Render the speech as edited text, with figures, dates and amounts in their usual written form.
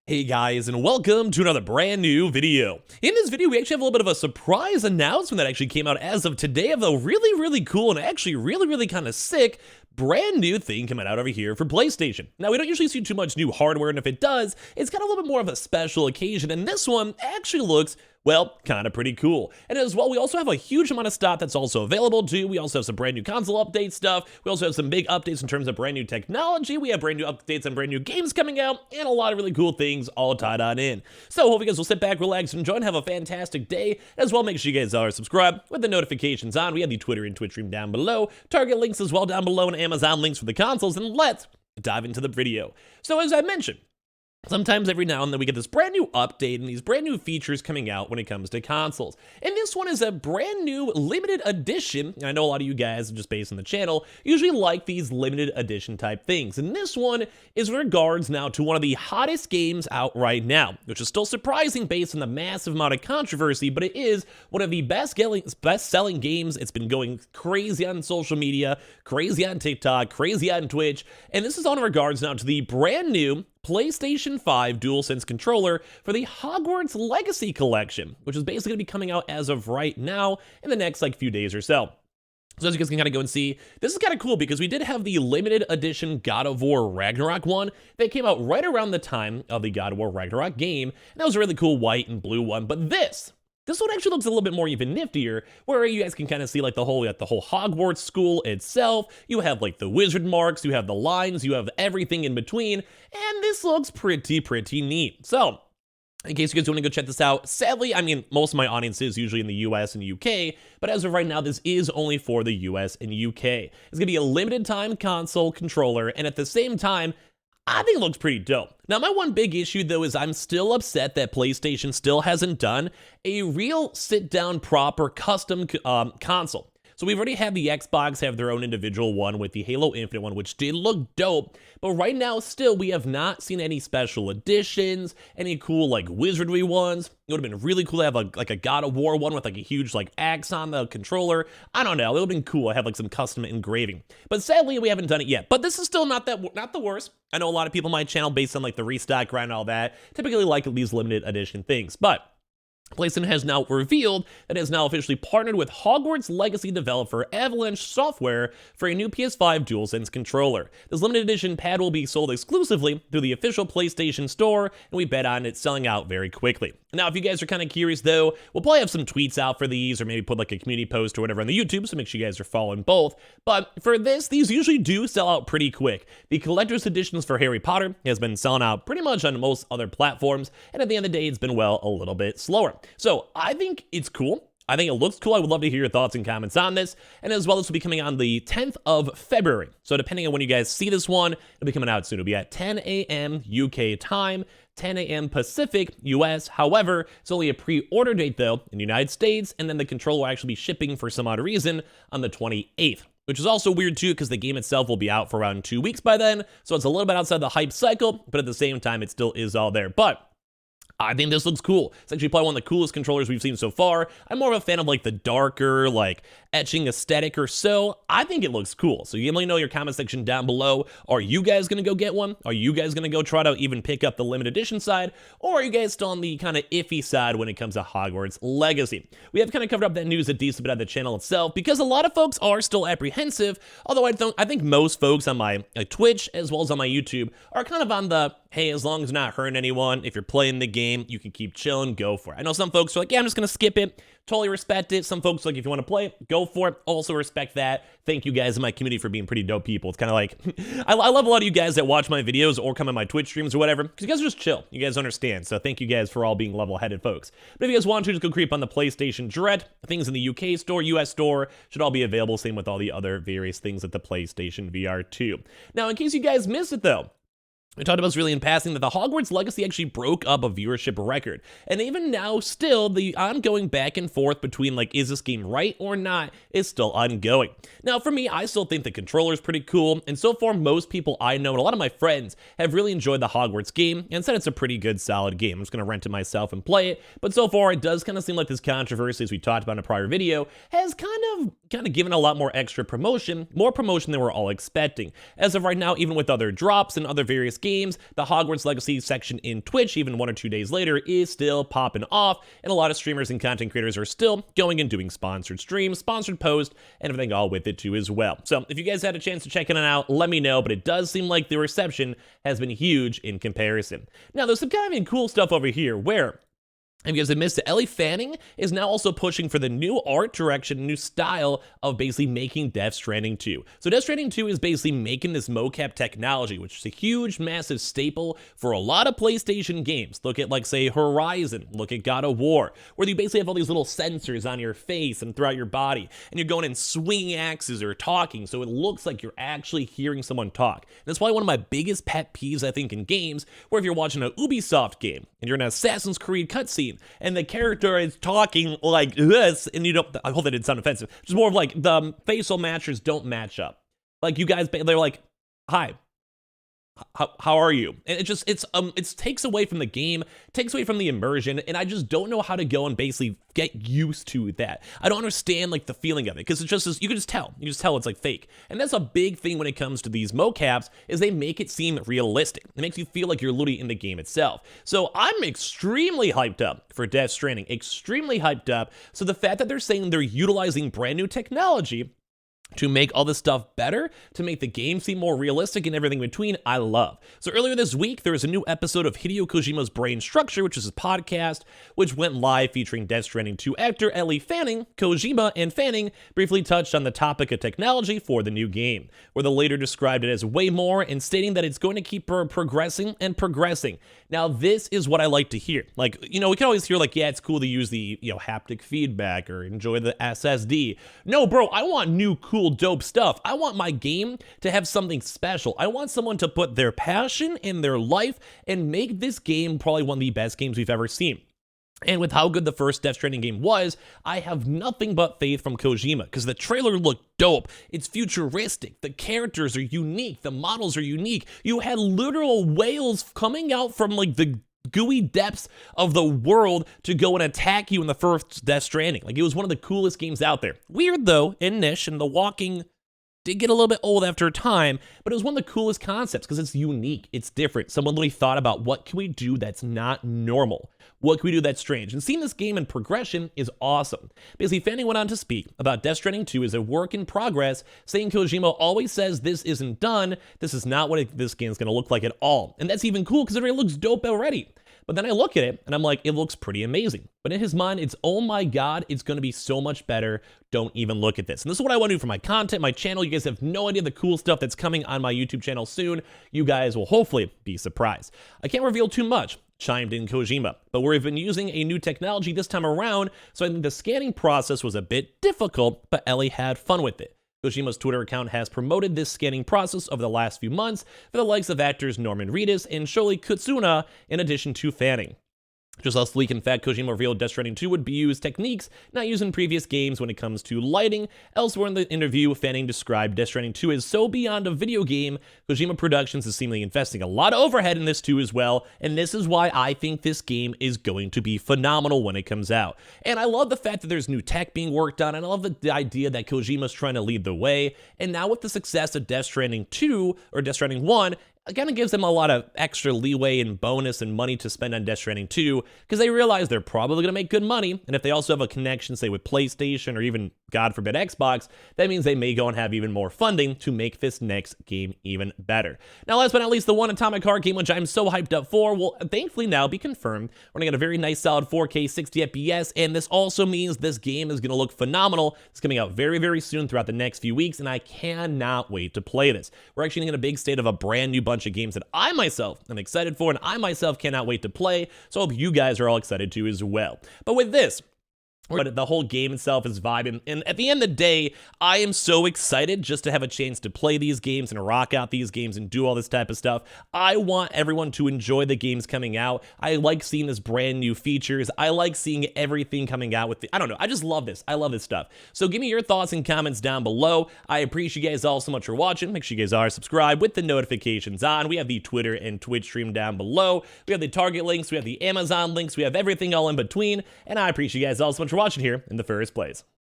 Hey guys, and welcome to another brand new video. In this video, we actually have a little bit of a surprise announcement that actually came out as of today of a really cool and actually really kind of sick brand new thing coming out over here for PlayStation. Now, we don't usually see too much new hardware, and if it does, it's kind of a little bit more of a special occasion, and this one actually looks, well, kind of pretty cool. And as well, we also have a huge amount of stuff that's also available too. We also have some brand new console update stuff. We also have some big updates in terms of brand new technology. We have brand new updates on brand new games coming out, and a lot of really cool things all tied on in. So hope you guys will sit back, relax, and enjoy, and have a fantastic day. As well, make sure you guys are subscribed with the notifications on. We have the Twitter and Twitch stream down below, Target links as well down below, and Amazon links for the consoles, and let's dive into the video. So as I mentioned, sometimes every now and then we get this brand new update and these brand new features coming out when it comes to consoles. And this one is a brand new limited edition. And I know a lot of you guys, just based on the channel, usually like these limited edition type things. And this one is in regards now to one of the hottest games out right now, which is still surprising based on the massive amount of controversy, but it is one of the best-selling games. It's been going crazy on social media, crazy on TikTok, crazy on Twitch. And this is all in regards now to the brand new PlayStation 5 DualSense controller for the Hogwarts Legacy collection, which is basically going to be coming out as of right now in the next few days or so. So as you guys can kind of go and see, this is kind of cool because we did have the limited edition God of War Ragnarok one that came out right around the time of the God of War Ragnarok game, and that was a really cool white and blue one. But this one actually looks a little bit more even niftier, where you guys can kind of see the whole Hogwarts school itself. You have the wizard marks, you have the lines, you have everything in between, and this looks pretty neat. So, in case you guys want to go check this out, sadly, I mean, most of my audience is usually in the US and UK, but as of right now, this is only for the US and UK. It's going to be a limited time console controller, and at the same time, I think it looks pretty dope. Now, my one big issue, though, is I'm still upset that PlayStation still hasn't done a real sit-down, proper, custom console. So we've already had the Xbox have their own individual one with the Halo Infinite one, which did look dope. But right now, still, we have not seen any special editions, any cool, wizardry ones. It would have been really cool to have, a God of War one with, a huge, axe on the controller. I don't know. It would have been cool to have, some custom engraving. But sadly, we haven't done it yet. But this is still not the worst. I know a lot of people on my channel, based on, the restock grind and all that, typically like these limited edition things. But PlayStation has now revealed that it has now officially partnered with Hogwarts Legacy developer Avalanche Software for a new PS5 DualSense controller. This limited edition pad will be sold exclusively through the official PlayStation Store, and we bet on it selling out very quickly. Now, if you guys are kind of curious, though, we'll probably have some tweets out for these, or maybe put a community post or whatever on the YouTube, so make sure you guys are following both. But for this, these usually do sell out pretty quick. The collector's editions for Harry Potter has been selling out pretty much on most other platforms, and at the end of the day, it's been, well, a little bit slower. So I think it's cool. I think it looks cool. I would love to hear your thoughts and comments on this. And as well, this will be coming on the 10th of February. So depending on when you guys see this one, it'll be coming out soon. It'll be at 10 a.m. UK time, 10 a.m. Pacific US. However, it's only a pre-order date, though, in the United States. And then the controller will actually be shipping for some odd reason on the 28th. Which is also weird, too, because the game itself will be out for around 2 weeks by then. So it's a little bit outside the hype cycle, but at the same time, it still is all there. But I think this looks cool. It's actually probably one of the coolest controllers we've seen so far. I'm more of a fan of the darker, etching aesthetic or so. I think it looks cool. So you let me know in your comment section down below. Are you guys going to go get one? Are you guys going to go try to even pick up the limited edition side? Or are you guys still on the kind of iffy side when it comes to Hogwarts Legacy? We have kind of covered up that news a decent bit on the channel itself because a lot of folks are still apprehensive. Although I think most folks on my Twitch as well as on my YouTube are kind of on the, hey, as long as you're not hurting anyone, if you're playing the game, you can keep chilling, go for it. I know some folks are yeah, I'm just going to skip it. Totally respect it. Some folks if you want to play it, go for it. Also respect that. Thank you guys in my community for being pretty dope people. It's kind of I love a lot of you guys that watch my videos or come in my Twitch streams or whatever, because you guys are just chill. You guys understand. So thank you guys for all being level-headed folks. But if you guys want to, just go creep on the PlayStation Direct. Things in the UK store, US store should all be available. Same with all the other various things at the PlayStation VR 2. Now, in case you guys missed it, though, we talked about this really in passing that the Hogwarts Legacy actually broke up a viewership record. And even now, still, the ongoing back and forth between, is this game right or not, is still ongoing. Now, for me, I still think the controller is pretty cool. And so far, most people I know and a lot of my friends have really enjoyed the Hogwarts game and said it's a pretty good, solid game. I'm just going to rent it myself and play it. But so far, it does kind of seem like this controversy, as we talked about in a prior video, has kind of given a lot more extra promotion, more promotion than we're all expecting. As of right now, even with other drops and other various games, games, the Hogwarts Legacy section in Twitch, even 1 or 2 days later, is still popping off, and a lot of streamers and content creators are still going and doing sponsored streams, sponsored posts, and everything all with it too as well. So if you guys had a chance to check it out, let me know, but it does seem like the reception has been huge in comparison. Now, there's some kind of cool stuff over here where, if you guys have missed it, Ellie Fanning is now also pushing for the new art direction, new style of basically making Death Stranding 2. So Death Stranding 2 is basically making this mocap technology, which is a huge, massive staple for a lot of PlayStation games. Look at, like, say, Horizon. Look at God of War, where you basically have all these little sensors on your face and throughout your body, and you're going and swinging axes or talking, so it looks like you're actually hearing someone talk. And that's probably one of my biggest pet peeves, I think, in games, where if you're watching an Ubisoft game, and you're in an Assassin's Creed cutscene, and the character is talking like this, and you don't, I hope that didn't sound offensive, just more of like the facial matchers don't match up. Like, you guys, they're like, hi, how are you? And it takes away from the game, takes away from the immersion, and I just don't know how to go and basically get used to that. I don't understand, like, the feeling of it, because it's just, you can just tell it's like fake. And that's a big thing when it comes to these mocaps, is they make it seem realistic. It makes you feel like you're literally in the game itself. So I'm extremely hyped up for Death Stranding, extremely hyped up. So the fact that they're saying they're utilizing brand new technology to make all this stuff better, to make the game seem more realistic and everything in between, I love. So earlier this week, there was a new episode of Hideo Kojima's Brain Structure, which is his podcast, which went live featuring Death Stranding 2 actor Ellie Fanning. Kojima and Fanning briefly touched on the topic of technology for the new game, where the later described it as way more and stating that it's going to keep progressing and progressing. Now, this is what I like to hear. Like, you know, we can always hear, like, yeah, it's cool to use the, you know, haptic feedback or enjoy the SSD. No, bro, I want new, cool, dope stuff. I want my game to have something special. I want someone to put their passion in their life and make this game probably one of the best games we've ever seen. And with how good the first Death Stranding game was, I have nothing but faith from Kojima, because the trailer looked dope. It's futuristic. The characters are unique. The models are unique. You had literal whales coming out from, like, the gooey depths of the world to go and attack you in the first Death Stranding. Like, it was one of the coolest games out there. Weird, though, and niche, and the walking did get a little bit old after a time, but it was one of the coolest concepts because it's unique, it's different. Someone literally thought about, what can we do that's not normal? What can we do that's strange? And seeing this game in progression is awesome. Basically, Fanning went on to speak about Death Stranding 2 as a work in progress, saying Kojima always says this isn't done, this is not what this game's gonna look like at all. And that's even cool because it already looks dope already. But then I look at it and I'm like, it looks pretty amazing. But in his mind, it's, oh my God, it's gonna be so much better. Don't even look at this. And this is what I want to do for my content, my channel. You guys have no idea the cool stuff that's coming on my YouTube channel soon. You guys will hopefully be surprised. I can't reveal too much, chimed in Kojima, but we've been using a new technology this time around, so I think the scanning process was a bit difficult, but Ellie had fun with it. Kojima's Twitter account has promoted this scanning process over the last few months for the likes of actors Norman Reedus and Sholi Kutsuna, in addition to Fanning. Just last week, in fact, Kojima revealed Death Stranding 2 would use techniques not used in previous games when it comes to lighting. Elsewhere in the interview, Fanning described Death Stranding 2 as so beyond a video game. Kojima Productions is seemingly investing a lot of overhead in this too as well, and this is why I think this game is going to be phenomenal when it comes out. And I love the fact that there's new tech being worked on, and I love the idea that Kojima's trying to lead the way. And now with the success of Death Stranding 2, or Death Stranding 1, it kind of gives them a lot of extra leeway and bonus and money to spend on Death Stranding 2, because they realize they're probably going to make good money, and if they also have a connection, say, with PlayStation or even, God forbid, Xbox, that means they may go and have even more funding to make this next game even better. Now, last but not least, the one Atomic Heart game, which I'm so hyped up for, will thankfully now be confirmed. We're going to get a very nice solid 4K 60 FPS, and this also means this game is going to look phenomenal. It's coming out very, very soon throughout the next few weeks, and I cannot wait to play this. We're actually in a big state of a brand new bunch of games that I myself am excited for, and I myself cannot wait to play, so I hope you guys are all excited too as well. But with this, but the whole game itself is vibing, and at the end of the day, I am so excited just to have a chance to play these games and rock out these games and do all this type of stuff. I want everyone to enjoy the games coming out. I like seeing this brand new features. I like seeing everything coming out with I don't know, I just love this. I love this stuff. So give me your thoughts and comments down below. I appreciate you guys all so much for watching. Make sure you guys are subscribed with the notifications on. We have the Twitter and Twitch stream down below. We have the Target links. We have the Amazon links. We have everything all in between, and I appreciate you guys all so much for watching here in the first place.